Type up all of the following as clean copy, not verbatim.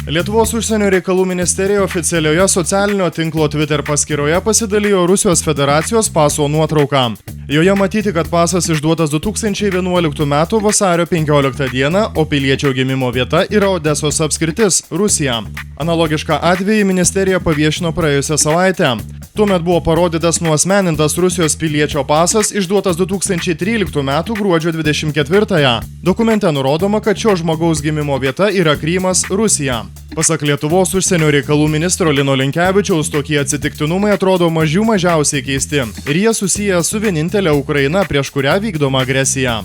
Lietuvos užsienio reikalų ministerija oficialioje socialinio tinklo Twitter paskyroje pasidalijo Rusijos federacijos paso nuotrauką. Joje matyti, kad pasas išduotas 2011 m. vasario 15 d., o piliečio gimimo vieta yra Odesos apskritis, Rusija. Analogišką atvejį ministerija paviešino praėjusią savaitę. Tuomet buvo parodytas nuasmenintas Rusijos piliečio pasas išduotas 2013 m. gruodžio 24-ąją. Dokumente nurodoma, kad šio žmogaus gimimo vieta yra Krymas, Rusija. Pasak Lietuvos užsienio reikalų ministro Lino Linkevičiaus, tokie atsitiktinumai atrodo mažiausiai keisti ir jie susiję su vienintelė Ukraina, prieš kurią vykdoma agresija.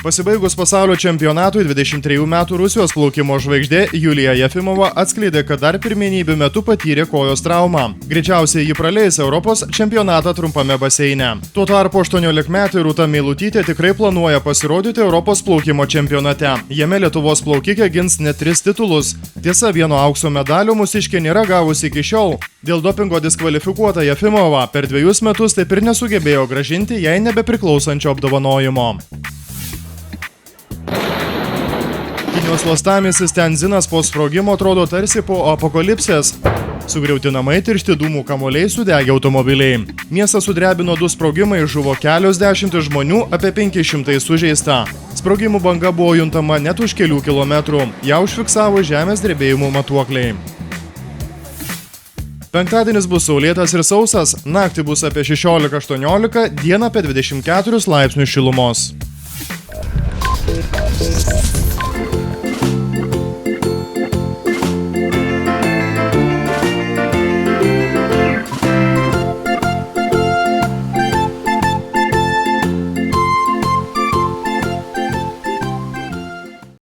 Pasibaigus pasaulio čempionatui 23 metų Rusijos plaukimo žvaigždė Julija Jefimova atskleidė, kad dar pirmenybių metu patyrė kojos traumą. Greičiausiai ji praleis Europos čempionatą trumpame baseine. Tuo tarpu 18-metė Rūta Meilutytė tikrai planuoja pasirodyti Europos plaukimo čempionate. Jame Lietuvos plaukikė gins net 3 titulus. Tiesa, vieno aukso medalio mūsiškė nėra gavusi iki šiol. Dėl dopingo diskvalifikuota Jefimova per 2 metus taip ir nesugebėjo grąžinti jai nebepriklausančio apdovanojimo. Kinijos uostamiestis Tenzinas po sprogimo atrodo tarsi po apokalipsės. Sugriauti namai, tiršti dūmų kamuoliai, sudegę automobiliai. Miestą sudrebino 2 sprogimai, žuvo kelios dešimtys žmonių, apie 500 sužeista. Sprogimų banga buvo juntama net už kelių kilometrų. Ją užfiksavo žemės drebėjimų matuokliai. Penktadienis bus saulėtas ir sausas, naktį bus apie 16-18, dieną apie 24 laipsnius šilumos.